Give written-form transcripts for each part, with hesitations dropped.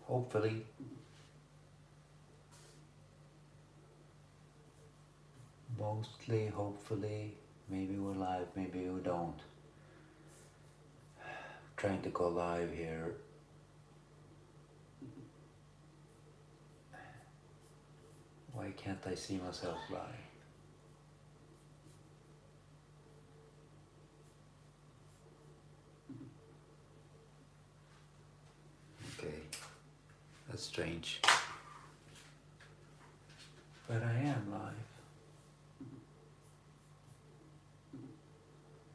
hopefully. Mostly, hopefully. Maybe we're live, maybe we don't. Trying to go live here. Why can't I see myself live? Okay, that's strange. But I am live.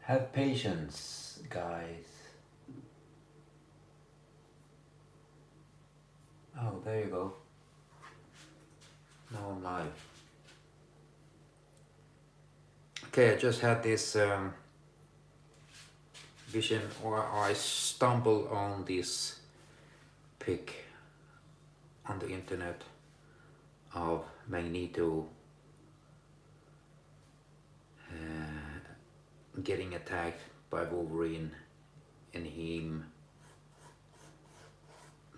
Have patience, guys. Oh, there you go. Now I'm live. Okay, I just had this vision, or I stumbled on this pic on the internet of Magneto getting attacked by Wolverine, and him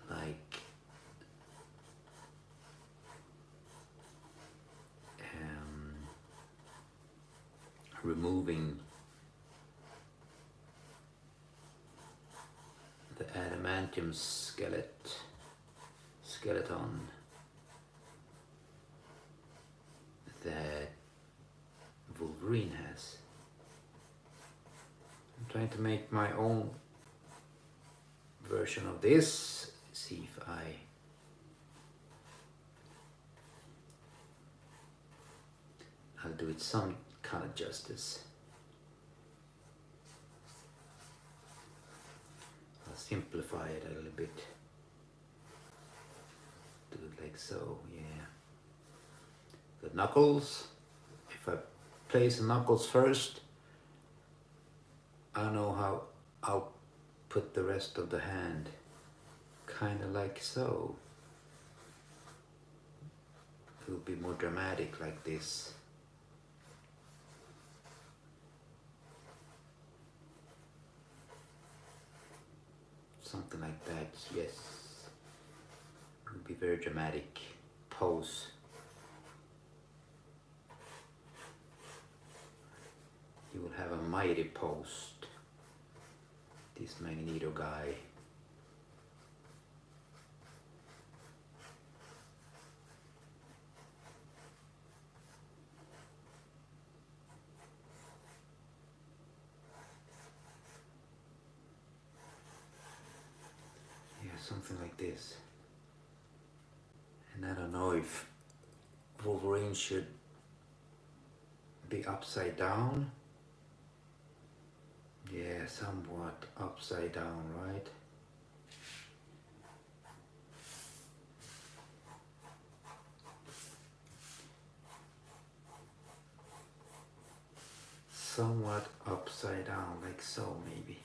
like removing the adamantium skeleton that Wolverine has. I'm trying to make my own version of this, see if I'll do it some kind of justice. I'll simplify it a little bit. Do it like so, yeah. The knuckles, if I place the knuckles first, I know how I'll put the rest of the hand, kind of like so. It will be more dramatic like this. Something like that, yes. It will be very dramatic pose. He will have a mighty pose, this Magneto guy. Yeah, something like this. And I don't know if Wolverine should be upside down. Yeah, somewhat upside down, right? Somewhat upside down, like so, maybe.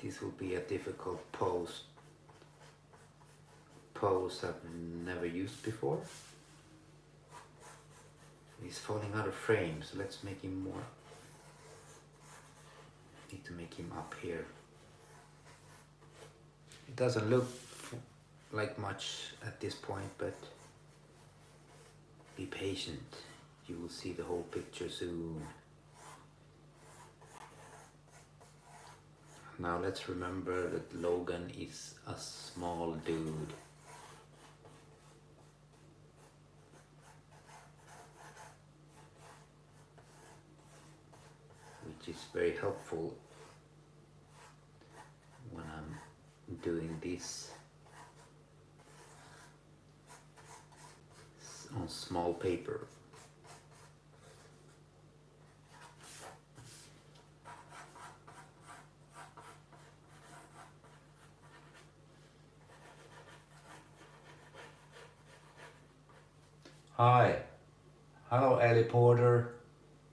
This will be a difficult pose I've never used before. He's falling out of frame, so let's make him more. Need to make him up here. It doesn't look like much at this point, but be patient. You will see the whole picture soon. Now let's remember that Logan is a small dude. Which is very helpful when I'm doing this on small paper. Hi, hello Ellie Porter,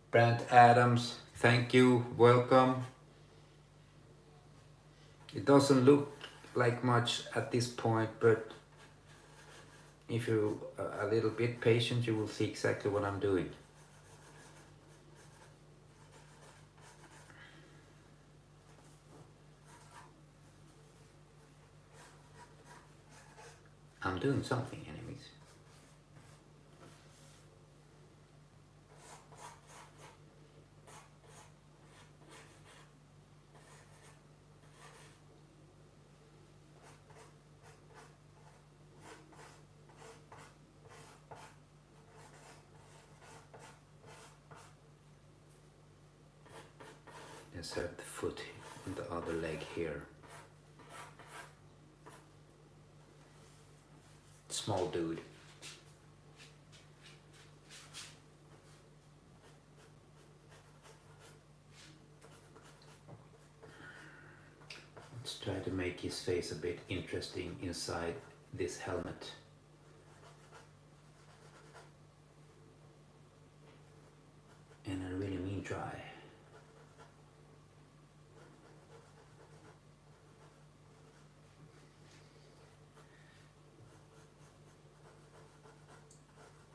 Brent Adams, thank you, welcome. It doesn't look like much at this point, but if you're a little bit patient, you will see exactly what I'm doing. I'm doing something anyways. Let's have the foot and the other leg here. Small dude. Let's try to make his face a bit interesting inside this helmet. And I really mean try.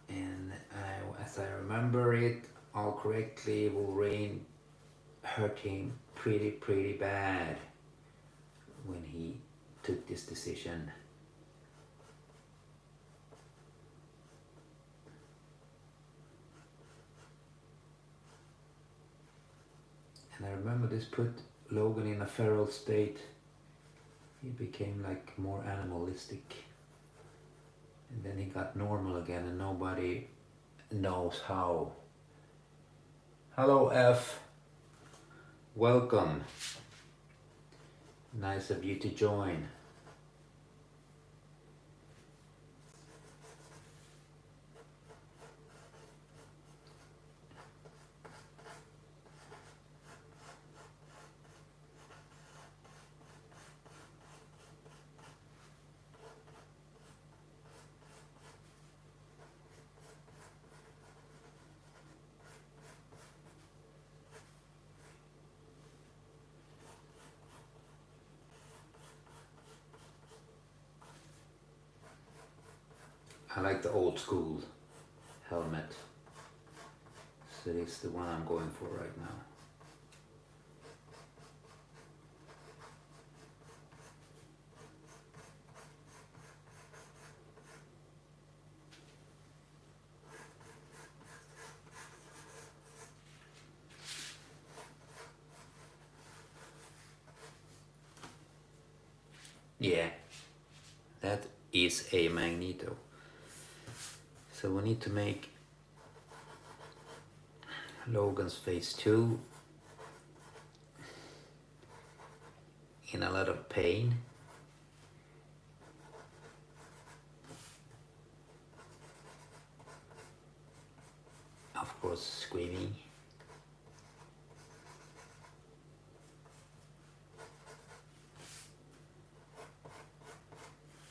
And as I remember it all correctly, Wolverine hurt him pretty bad when he took this decision. And I remember this put Logan in a feral state. He became like more animalistic. And then he got normal again and nobody knows how. Hello F. Welcome. Nice of you to join. I like the old school helmet. So it's the one I'm going for right now. Yeah, that is a Magneto. So we need to make Logan's face too in a lot of pain. Of course, screaming.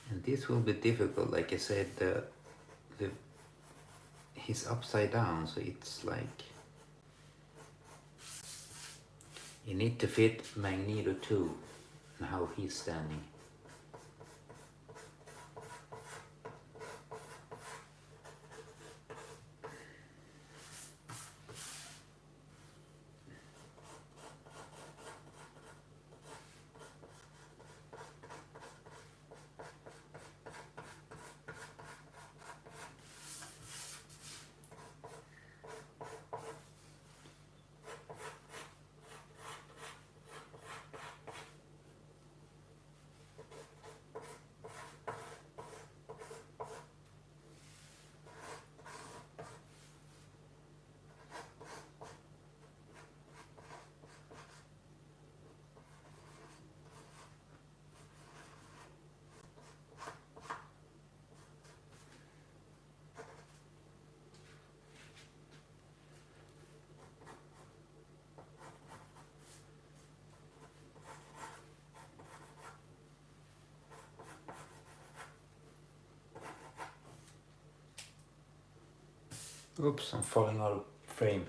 And this will be difficult, like I said, he's upside down, so it's like you need to fit Magneto too, and how he's standing. Oops, I'm falling out of frame.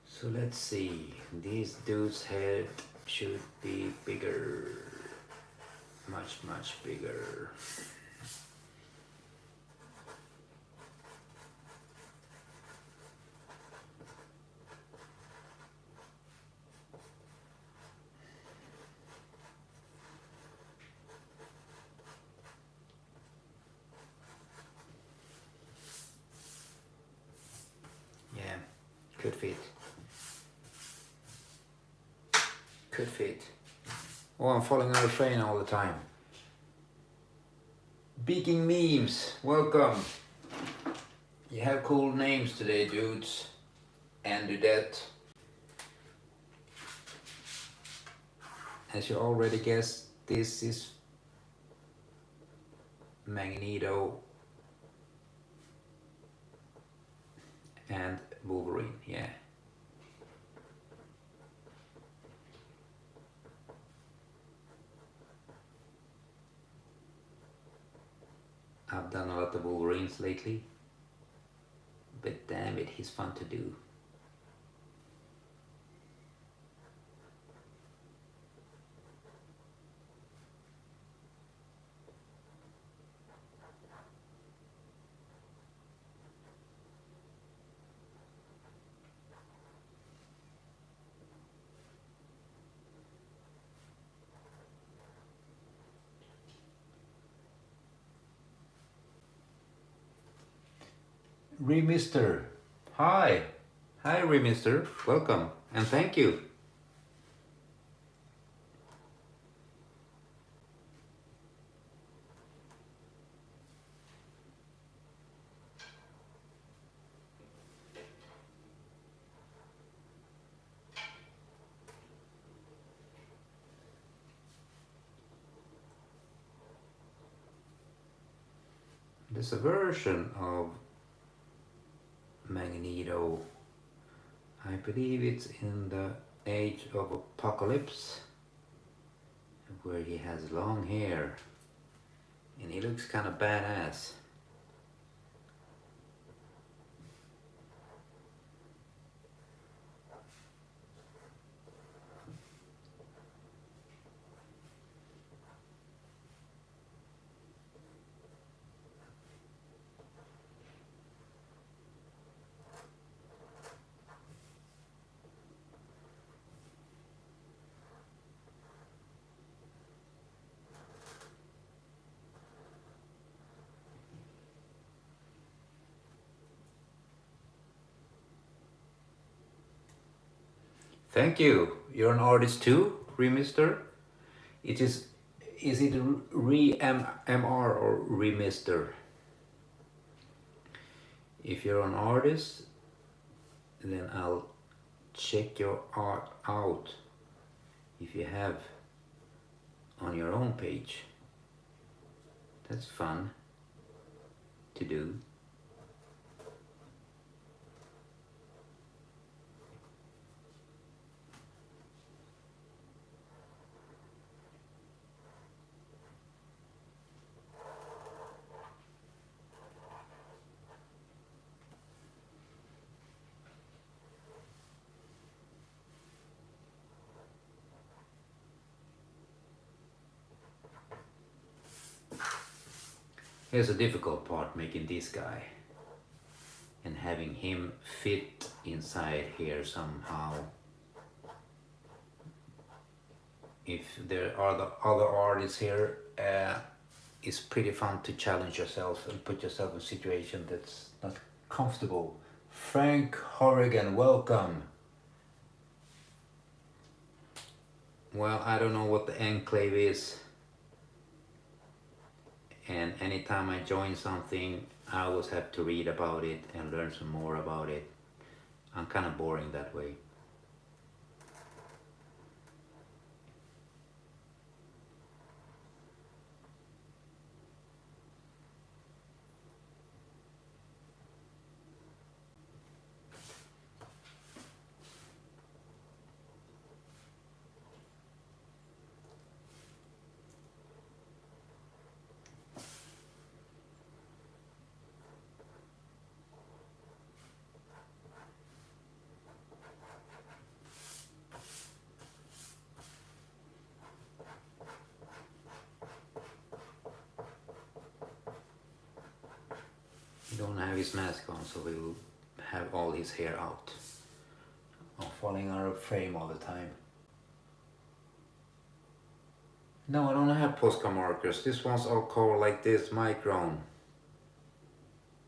So let's see, this dude's head should be bigger, much bigger. Could fit. Could fit. Oh, I'm following our train all the time. Beaking memes, welcome. You have cool names today, dudes and dudette. As you already guessed, this is Magneto and Wolverine, yeah. I've done a lot of Wolverines lately, but damn it, he's fun to do. Remister, hi. Hi Remister, welcome and thank you. There's a version of Magneto, I believe it's in the Age of Apocalypse, where he has long hair and he looks kind of badass. Thank you. You're an artist too, Remister? Is it Re-MR or Remister? If you're an artist, then I'll check your art out if you have on your own page. That's fun to do. Here's a difficult part, making this guy and having him fit inside here somehow. If there are the other artists here, it's pretty fun to challenge yourself and put yourself in a situation that's not comfortable. Frank Horrigan, welcome. Well, I don't know what the enclave is, and anytime I join something I always have to read about it and learn some more about it. I'm kind of boring that way. He don't have his mask on, so we will have all his hair out. I'm falling out of frame all the time. No, I don't have Posca markers. This one's all covered like this, micron.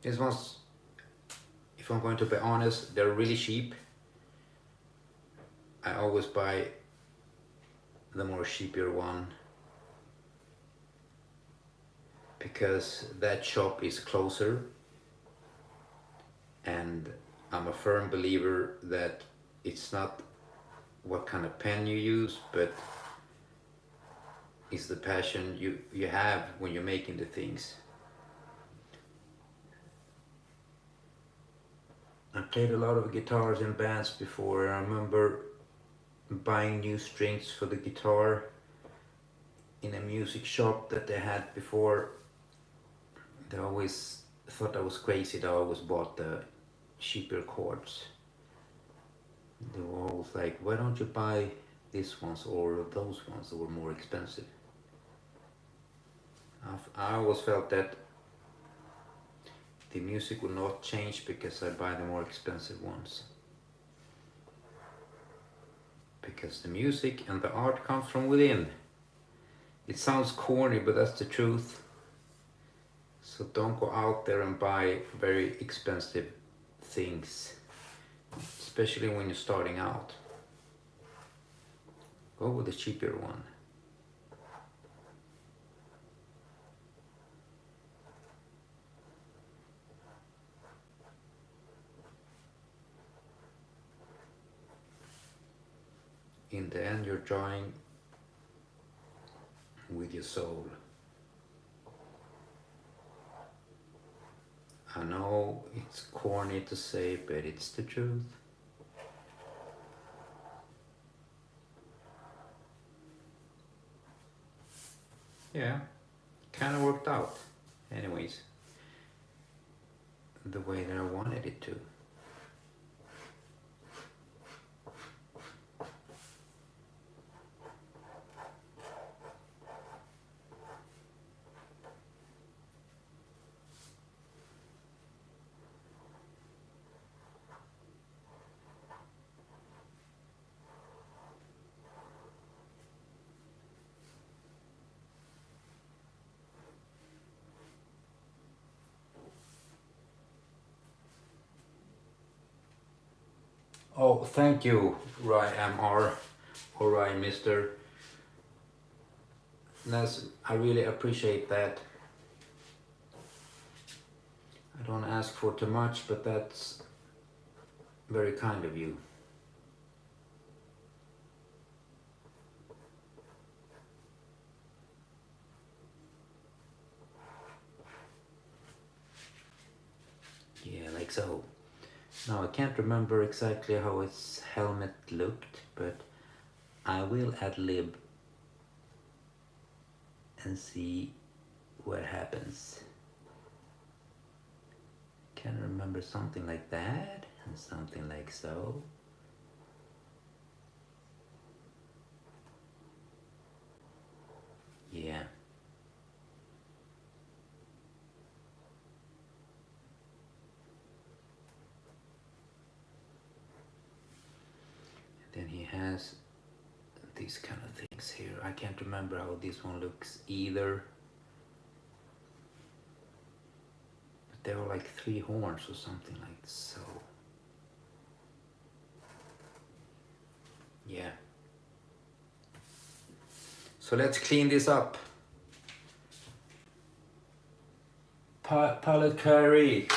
This one's, if I'm going to be honest, they're really cheap. I always buy the more cheaper one, because that shop is closer, and I'm a firm believer that it's not what kind of pen you use, but it's the passion you have when you're making the things. I played a lot of guitars in bands before. I remember buying new strings for the guitar in a music shop that they had before. They always thought I was crazy that I always bought the cheaper chords. They were always like, why don't you buy these ones or those ones that were more expensive? I always felt that the music will not change because I buy the more expensive ones. Because the music and the art comes from within. It sounds corny, but that's the truth. So don't go out there and buy very expensive things, especially when you're starting out. Go with the cheaper one. In the end, you're drawing with your soul. I know it's corny to say, but it's the truth. Yeah, kind of worked out. Anyways, the way that I wanted it to. Oh, thank you, Rye MR, or Rye Mr. I really appreciate that. I don't ask for too much, but that's very kind of you. Yeah, like so. Now I can't remember exactly how its helmet looked, but I will ad-lib and see what happens. Can remember something like that and something like so. Yeah. Then he has these kind of things here. I can't remember how this one looks either. But there were like 3 horns or something like so. Yeah. So let's clean this up. Pilot Kyrie,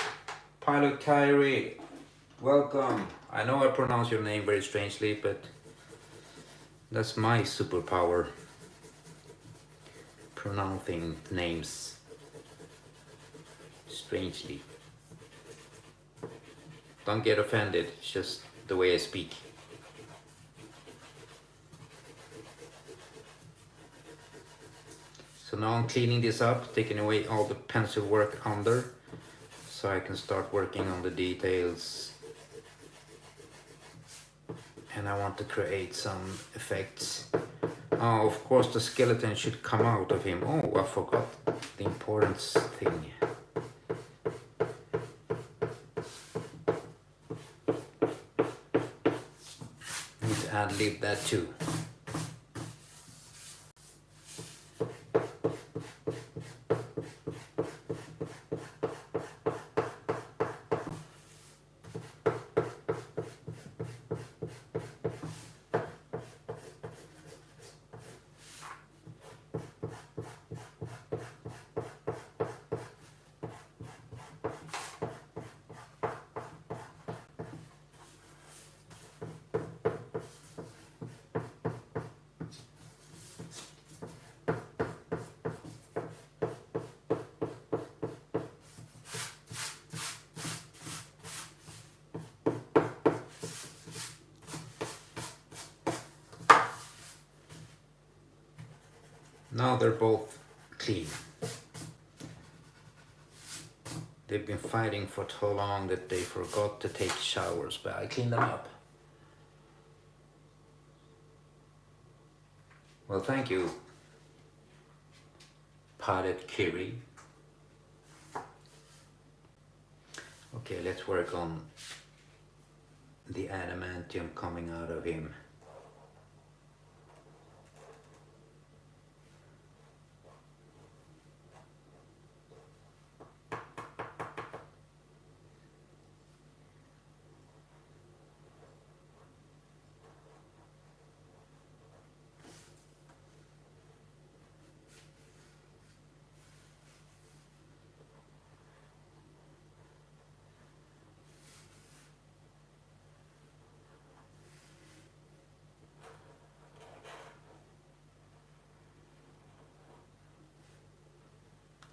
welcome. I know I pronounce your name very strangely, but that's my superpower. Pronouncing names strangely. Don't get offended, it's just the way I speak. So now I'm cleaning this up, taking away all the pencil work under, so I can start working on the details. And I want to create some effects. Oh, of course the skeleton should come out of him. Oh, I forgot the important thing. Need to ad-lib that too. now they're both clean. They've been fighting for so long that they forgot to take showers, but I cleaned them up. Well, thank you, Potted Kiri. Okay, let's work on the adamantium coming out of him.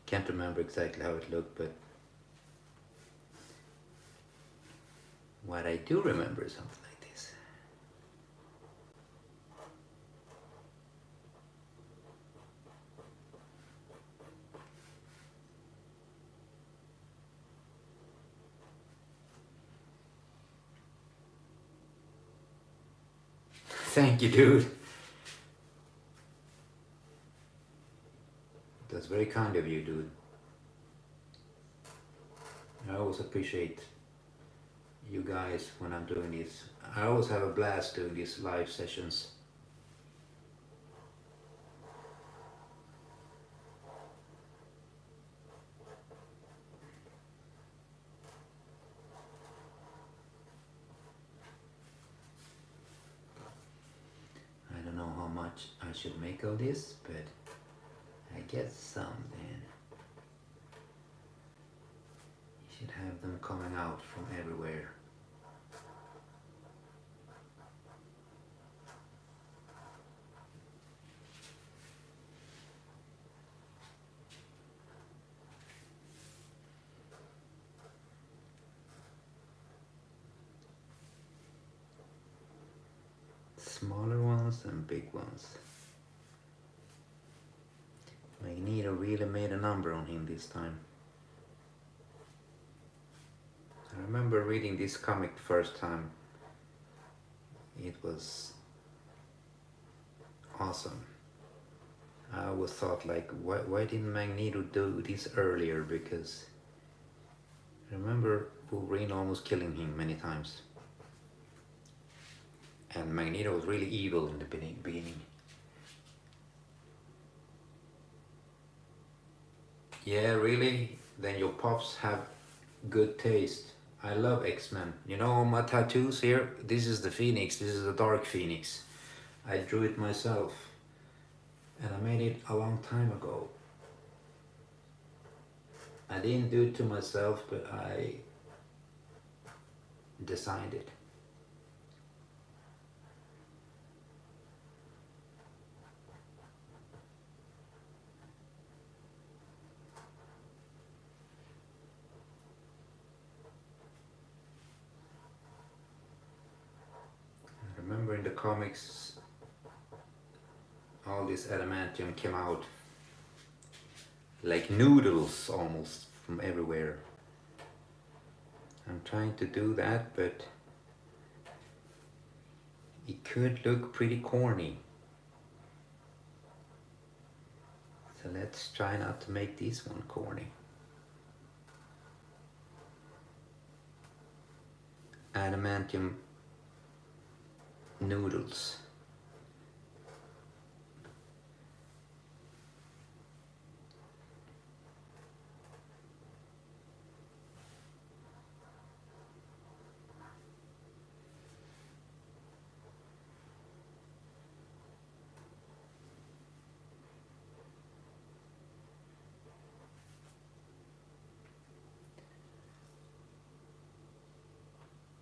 Can't remember exactly how it looked, but what I do remember is something like this. Thank you, dude. That's very kind of you, dude. I always appreciate you guys when I'm doing this. I always have a blast doing these live sessions. I don't know how much I should make of this, but I guess some then. You should have them coming out from everywhere. Smaller ones and big ones. Magneto really made a number on him this time. I remember reading this comic the first time. It was awesome. I always thought, like, why didn't Magneto do this earlier? Because I remember Wolverine almost killing him many times. And Magneto was really evil in the beginning. Yeah, really? Then your pops have good taste. I love X-Men. You know my tattoos here? This is the Phoenix. This is the Dark Phoenix. I drew it myself. And I made it a long time ago. I didn't do it to myself, but I designed it. I remember in the comics, all this adamantium came out like noodles almost from everywhere. I'm trying to do that, but it could look pretty corny. So let's try not to make this one corny. Adamantium noodles.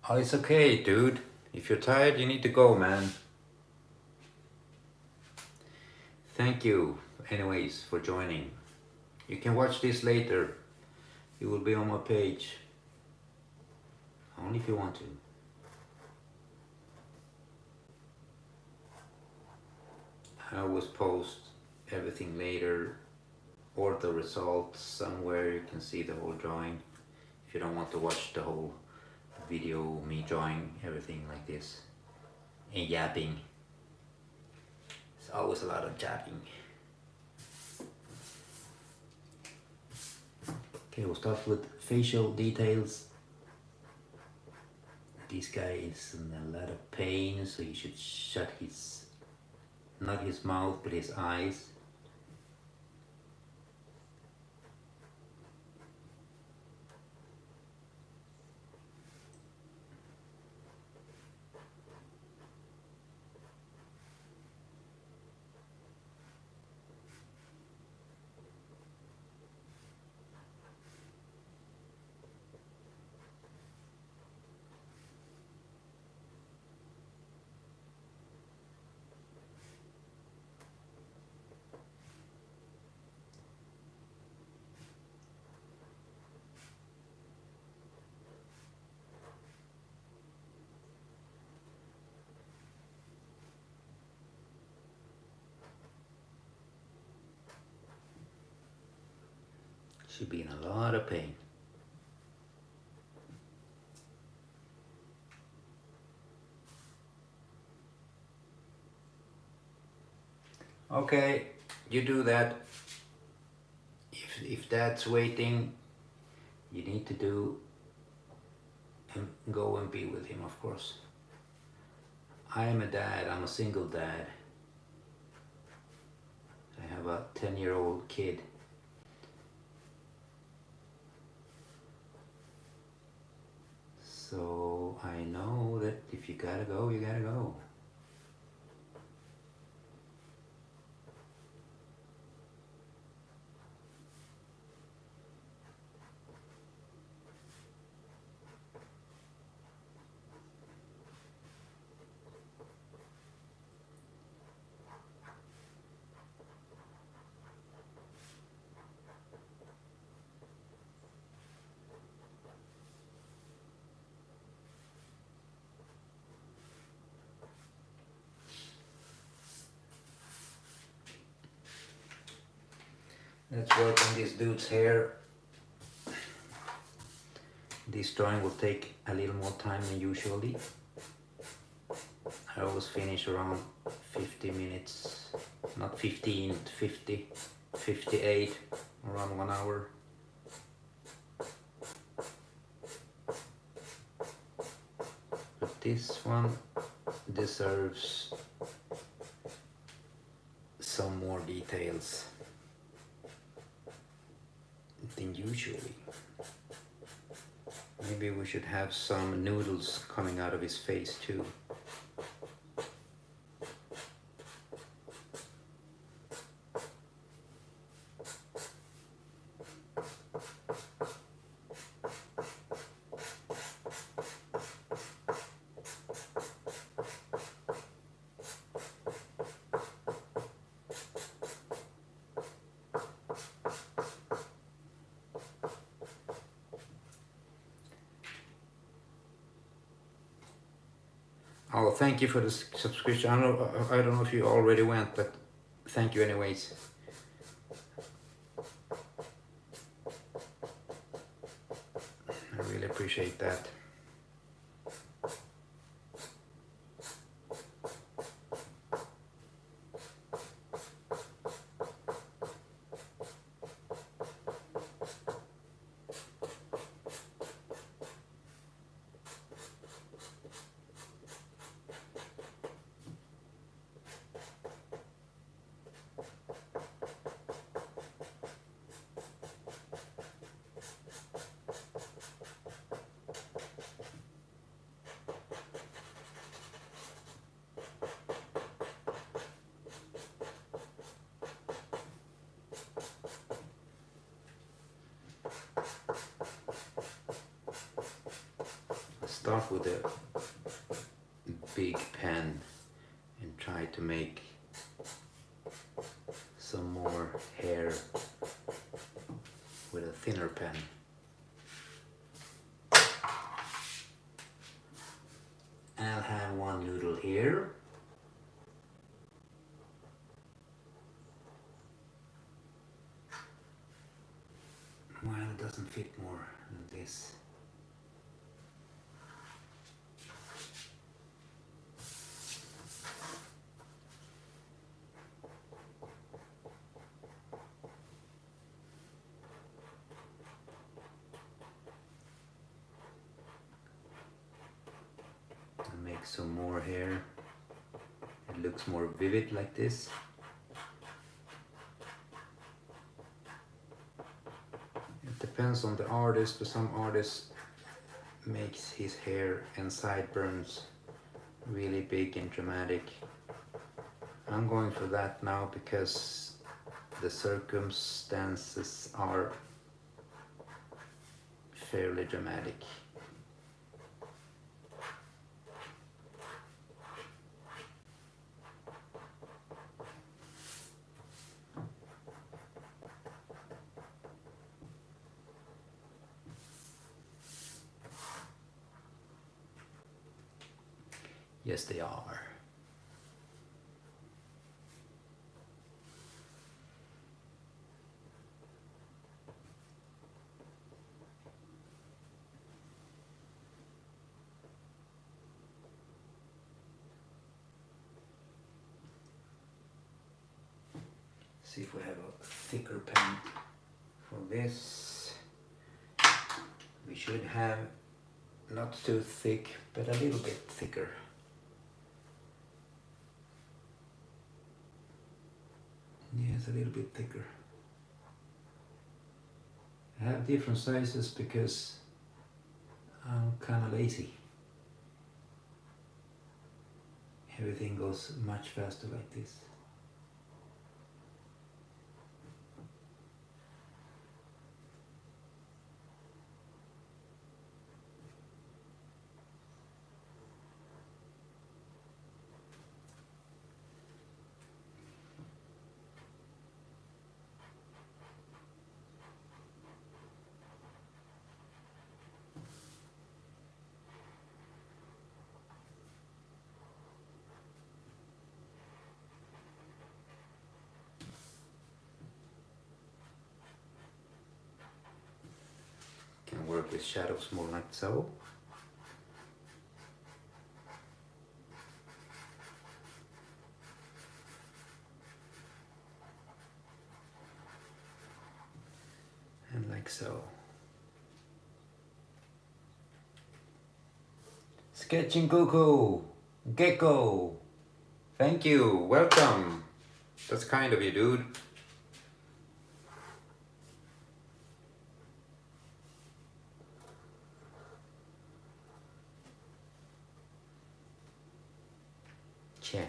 Oh, it's okay, dude. If you're tired, you need to go, man. Thank you, anyways, for joining. You can watch this later. It will be on my page. Only if you want to. I always post everything later, or the results somewhere. You can see the whole drawing if you don't want to watch the whole video, me drawing everything like this and yapping. It's always a lot of jabbing. Okay, we'll start with facial details. This guy is in a lot of pain, so you should shut his, not his mouth, but his eyes. Should be in a lot of pain. Okay, you do that. If Dad's waiting, you need to do and go and be with him, of course. I am a dad. I'm a single dad. I have a 10-year-old kid. So I know that if you gotta go, you gotta go. Let's work on this dude's hair. This drawing will take a little more time than usually. I always finish around 50 minutes, not 15, 50, 58, around 1 hour. But this one deserves some more details than usually. Maybe we should have some noodles coming out of his face too. Oh, thank you for the subscription. I don't know if you already went, but thank you anyways. I really appreciate that. Start with a big pen and try to make some more hair with a thinner pen. I'll have one noodle here. fit more than this. And make some more hair. It looks more vivid like this. It depends on the artist, but some artists makes his hair and sideburns really big and dramatic. I'm going for that now because the circumstances are fairly dramatic. Yes, they are. See if we have a thicker pen for this. We should have not too thick, but a little bit thicker. Yes, a little bit thicker. I have different sizes because I'm kind of lazy. Everything goes much faster like this. Can work with shadows more like so. And like so. Sketching Cuckoo, Gecko, thank you, welcome. That's kind of you, dude. Che.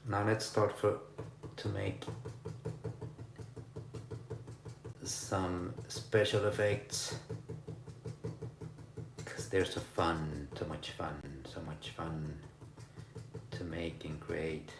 Now let's start to make some special effects, because they're so fun, so much fun to make and create.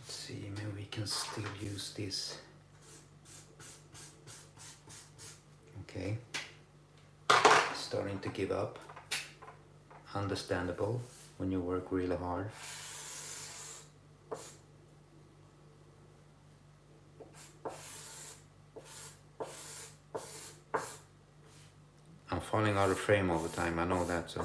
See, maybe we can still use this. Okay, starting to give up. Understandable when you work really hard. I'm falling out of frame all the time, I know that, so.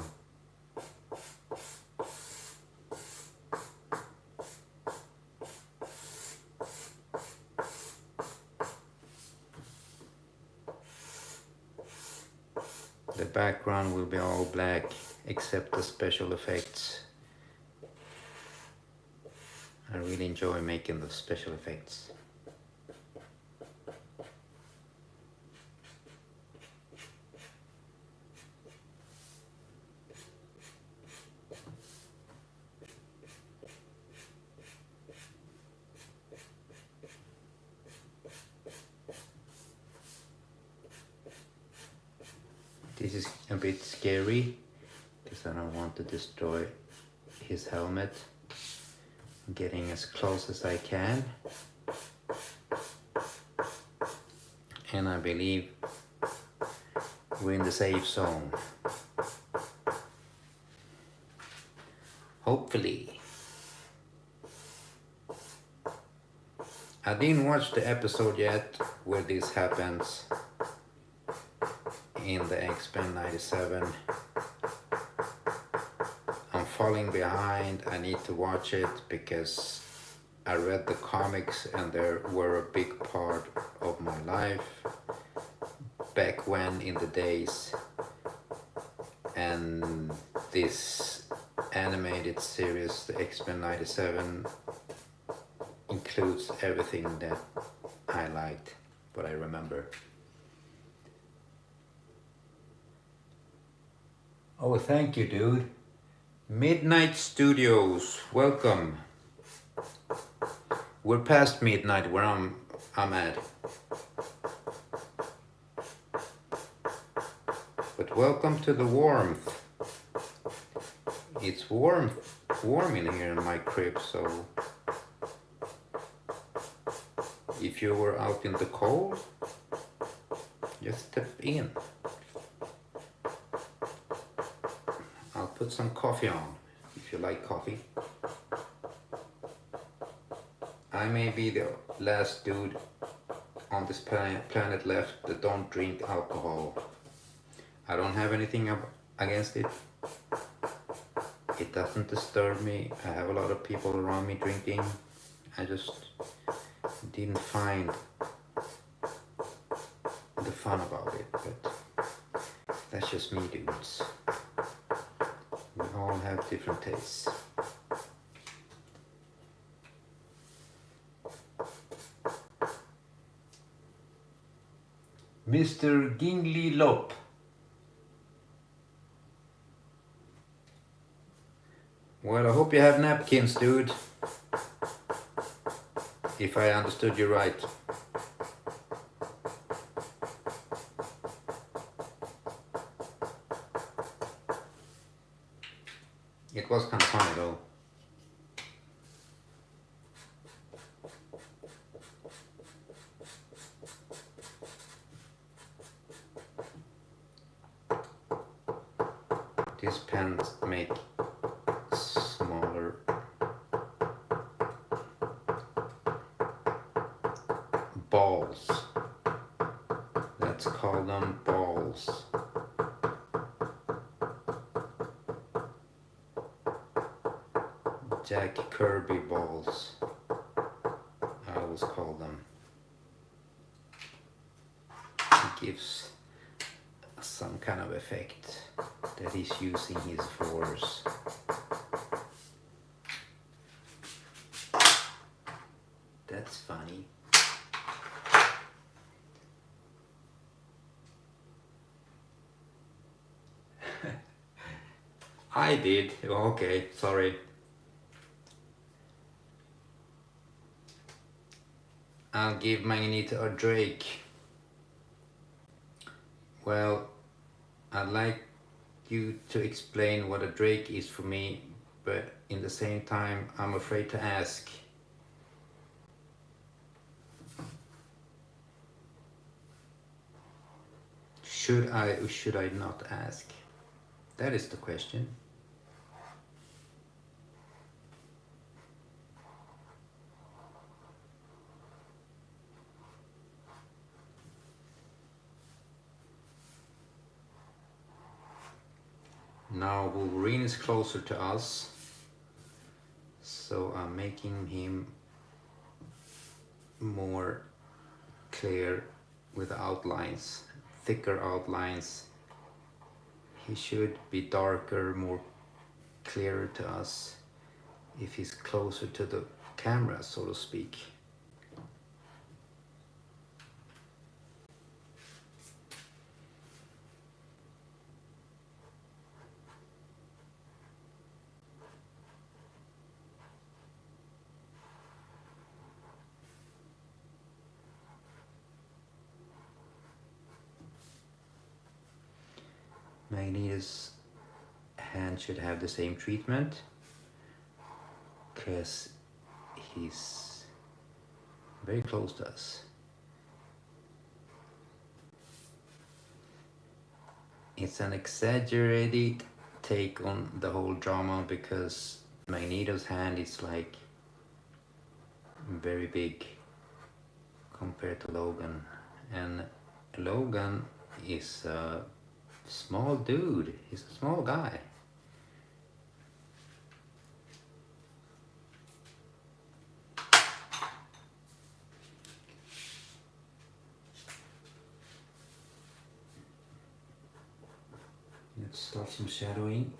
The background will be all black except the special effects. I really enjoy making the special effects. This is a bit scary because I don't want to destroy his helmet. I'm getting as close as I can. And I believe we're in the safe zone. Hopefully. I didn't watch the episode yet where this happens in the X-Men 97. I'm falling behind. I need to watch it because I read the comics and they were a big part of my life back when in the days, and this animated series, the X-Men 97, includes everything that I liked, what I remember. Oh, thank you, dude. Midnight Studios, welcome. We're past midnight where I'm at. But welcome to the warmth. It's warm in here in my crib, so if you were out in the cold, just step in. I'll put some coffee on, if you like coffee. I may be the last dude on this planet left that don't drink alcohol. I don't have anything against it. It doesn't disturb me. I have a lot of people around me drinking. I just didn't find the fun about it, but that's just me, dudes. We all have different tastes. Mr. Gingley Lop. Well, I hope you have napkins, dude. If I understood you right. It was kind of funny though. These pens make smaller balls. Let's call them balls. Jack Kirby balls, I always call them. It gives some kind of effect that he's using his force. That's funny. I did. Okay, sorry. I'll give Magneto a Drake. Well, I'd like you to explain what a Drake is for me, but in the same time, I'm afraid to ask. Should I or should I not ask? That is the question. Now Wolverine is closer to us, so I'm making him more clear with outlines, thicker outlines. He should be darker, more clearer to us if he's closer to the camera, so to speak. Magneto's hand should have the same treatment, because he's very close to us. It's an exaggerated take on the whole drama, because Magneto's hand is like very big compared to Logan, and Logan is a small dude. He's a small guy. Let's start some shadowing.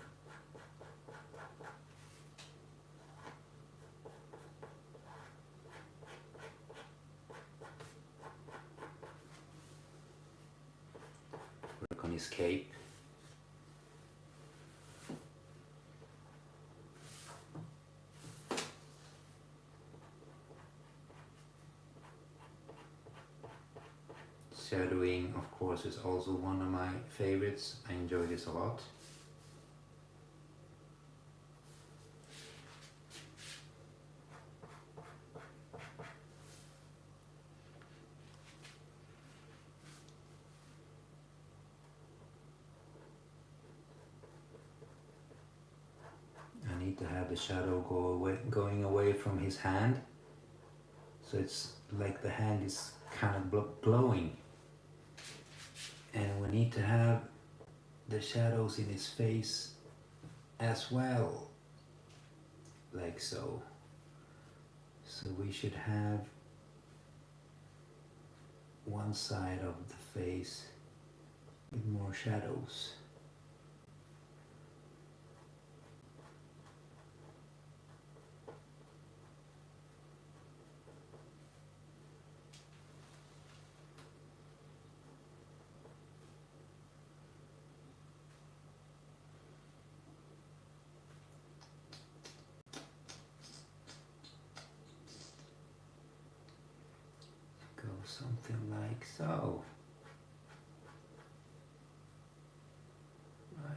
Work on his cape. Shadowing, of course, is also one of my favorites. I enjoy this a lot. I need to have the shadow going away from his hand, so it's like the hand is kind of glowing. And we need to have the shadows in his face as well, like so. So we should have one side of the face with more shadows. Something like so. Right.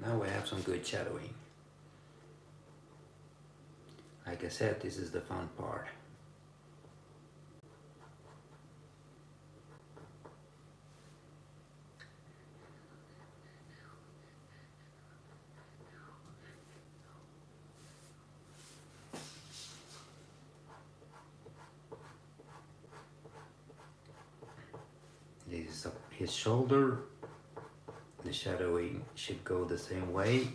Now we have some good shadowing. Like I said, this is the fun part. This is up his shoulder. The shadowing should go the same way.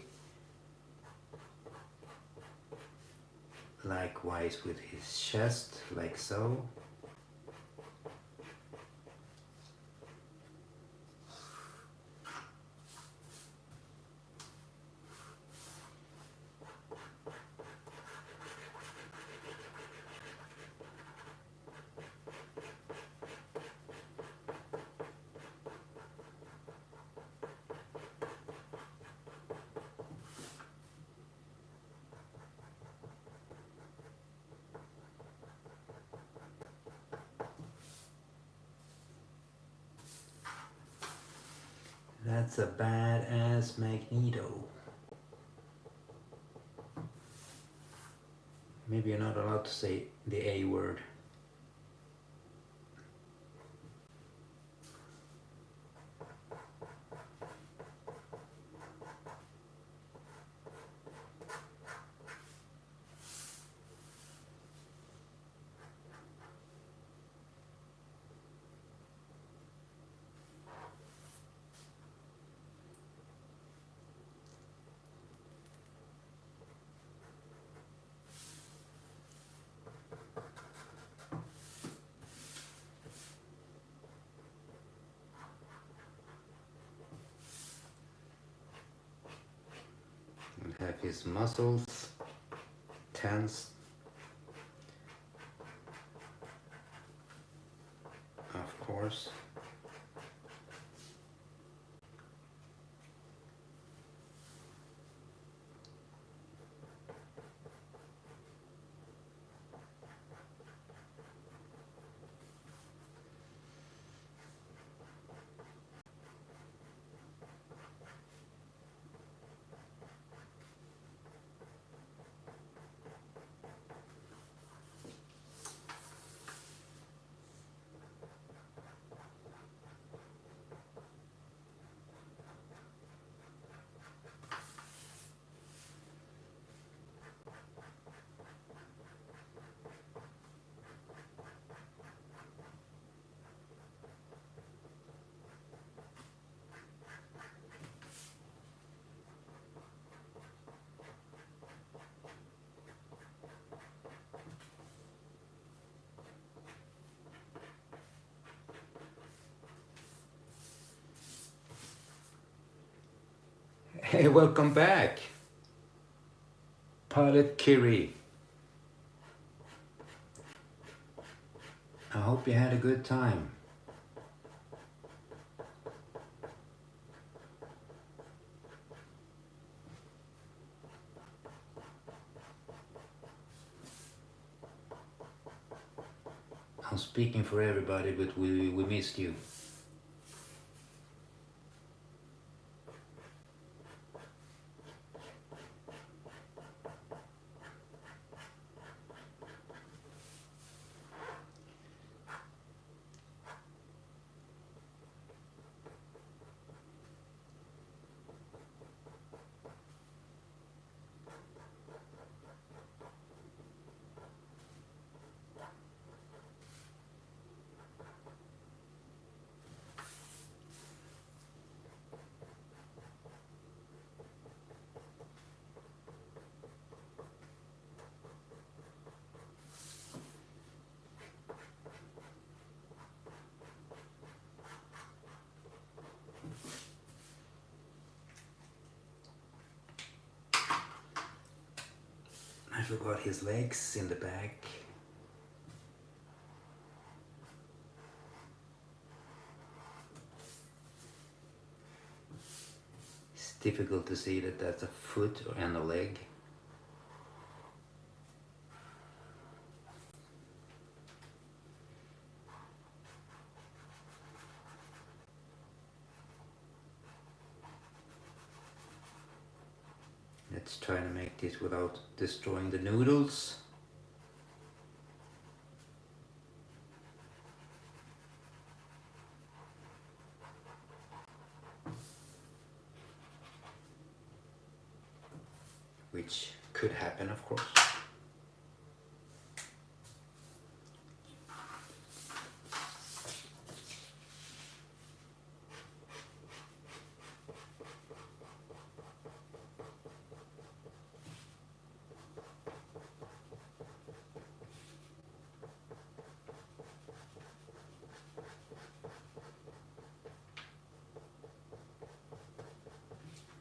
Likewise with his chest, like so. That's a badass Magneto. Maybe you're not allowed to say the A word. have his muscles tense, of course. Hey, welcome back, Pilot Kiri. I hope you had a good time. I'm speaking for everybody, but we missed you. I forgot his legs in the back. It's difficult to see that that's a foot and a leg. Let's try to make this without destroying the noodles. Which could happen, of course.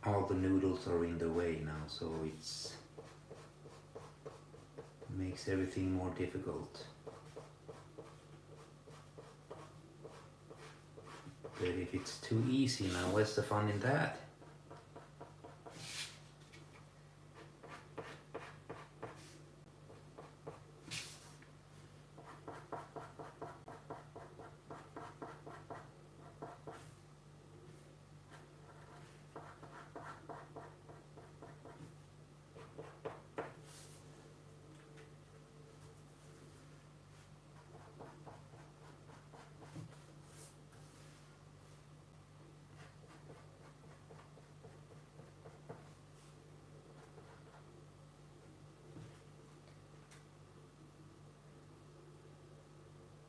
All the noodles are in the way now, so it makes everything more difficult. But if it's too easy now, what's the fun in that?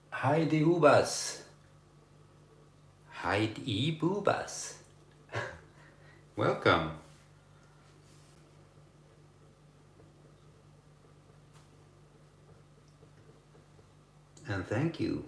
Heidi Ubas. Heidi Bubas. Welcome. And thank you.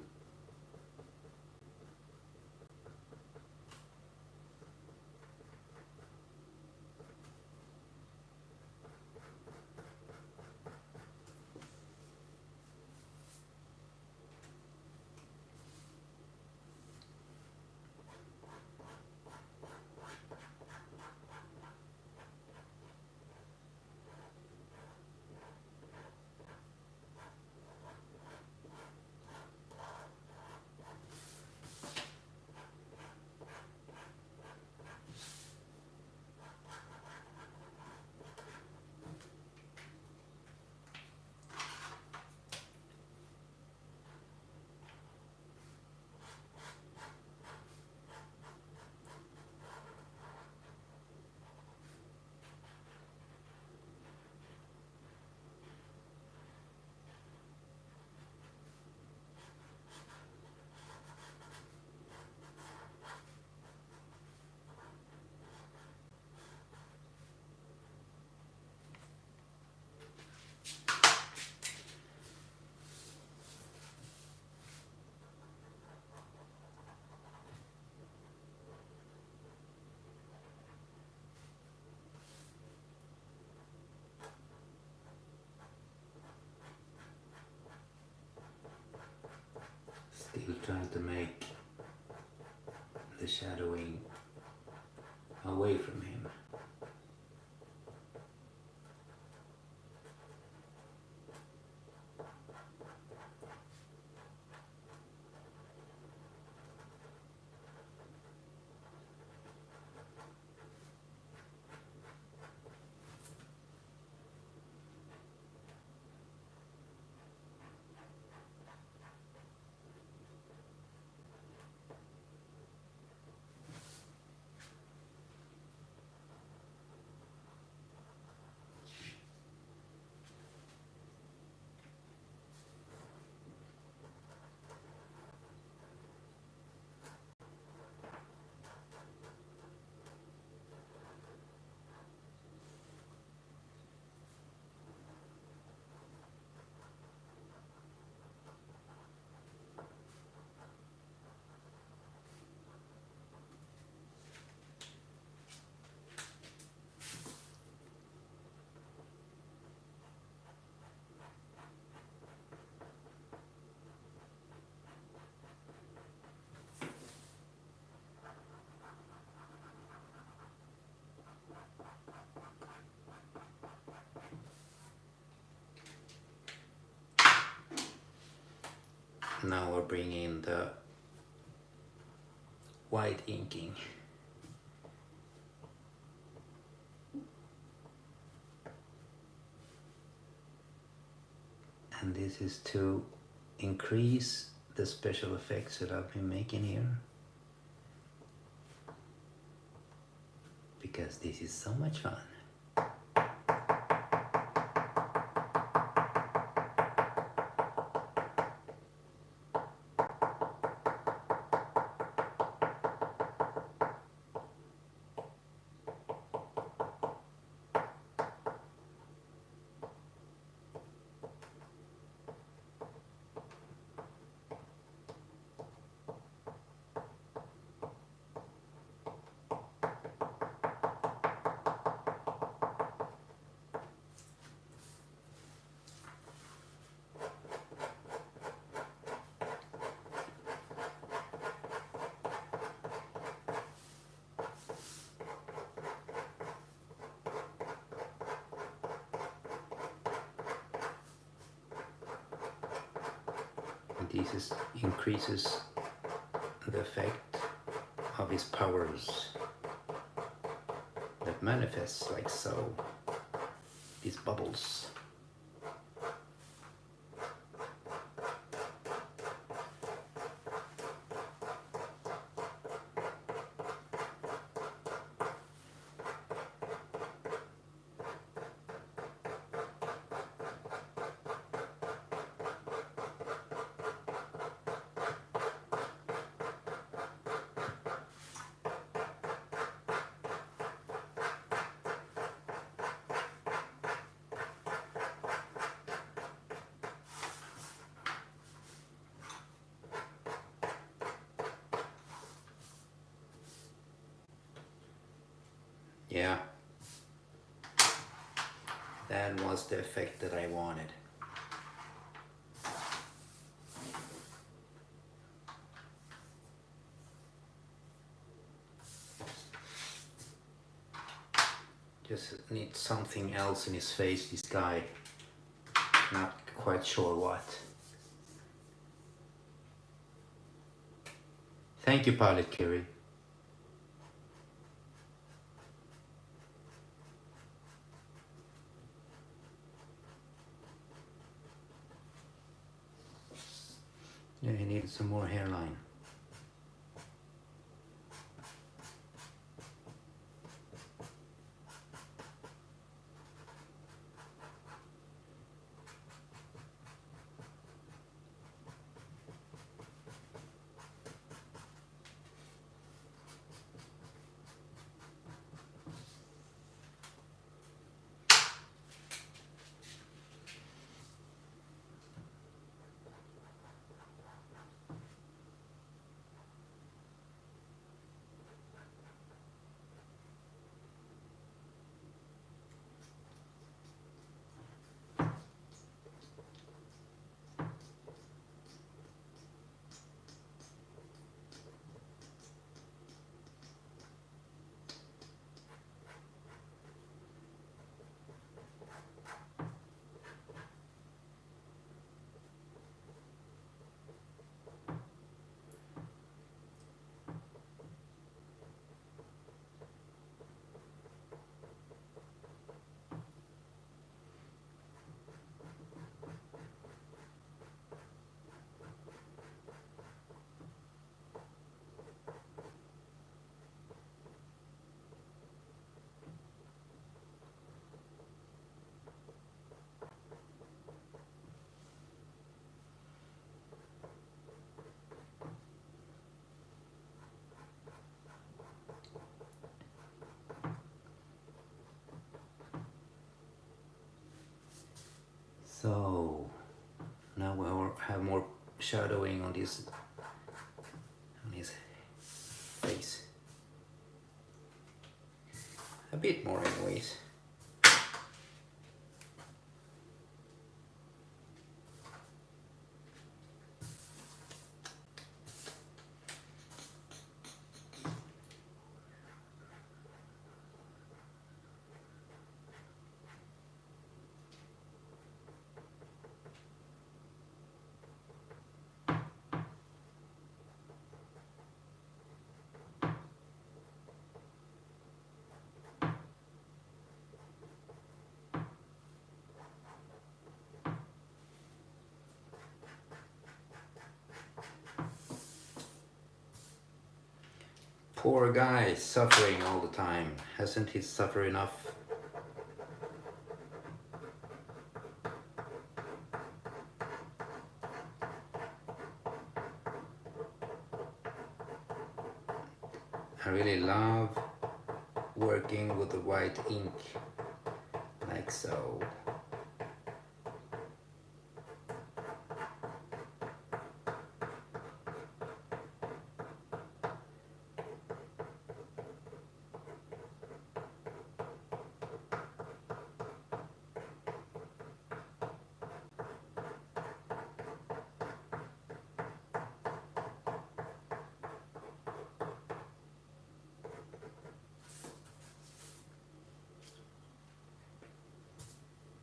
now we're bringing in the white inking. And this is to increase the special effects that I've been making here, because this is so much fun. This increases the effect of his powers that manifests like so, these bubbles. Yeah, that was the effect that I wanted. Just need something else in his face, this guy. Not quite sure what. Thank you, Pilot Curie. Yeah, he needs some more hairline. So now we'll have more shadowing on his face. A bit more anyways. Poor guy, suffering all the time. Hasn't he suffered enough? I really love working with the white ink, like so.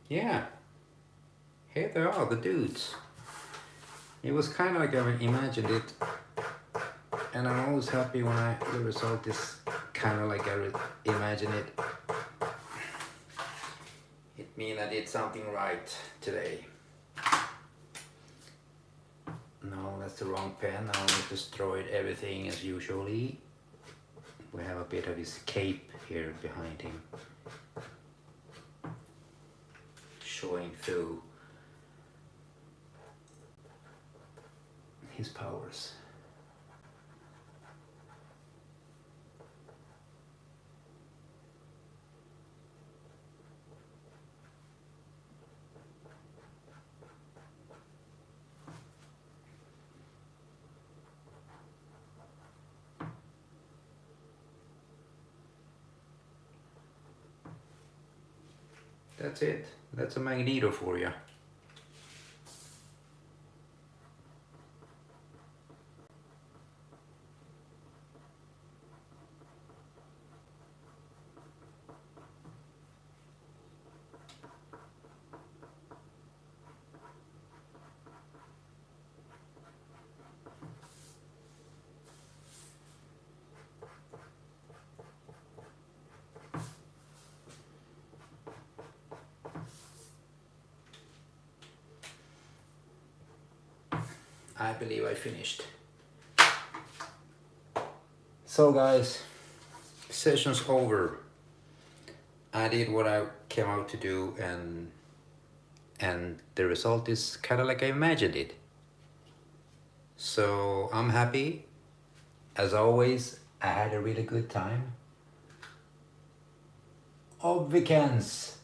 Yeah, here they are, the dudes. It was kind of like I imagined it, and I'm always happy when the result is kind of like I imagine it. It means I did something right today. No, that's the wrong pen. I almost destroyed everything as usually. We have a bit of his cape here behind him, showing through his powers. That's it. That's a Magneto for you. I believe I finished. So guys, session's over. I did what I came out to do, and the result is kind of like I imagined it. So I'm happy. As always, I had a really good time. Obvikens,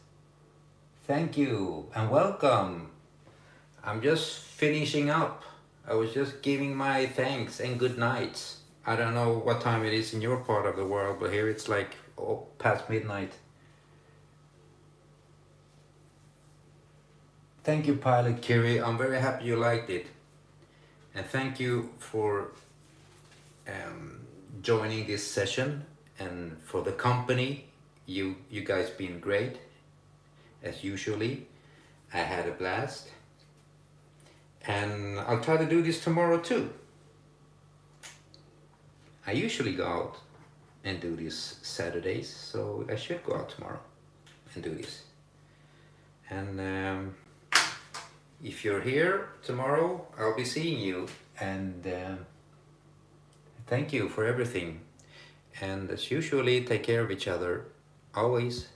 thank you and welcome. I'm just finishing up. I was just giving my thanks and good nights. I don't know what time it is in your part of the world, but here it's like past midnight. Thank you, Pilot Kiri. I'm very happy you liked it. And thank you for joining this session and for the company. You guys been great, as usually. I had a blast. And I'll try to do this tomorrow too. I usually go out and do this Saturdays, so I should go out tomorrow and do this. And if you're here tomorrow, I'll be seeing you. And thank you for everything. And as usually, take care of each other, always.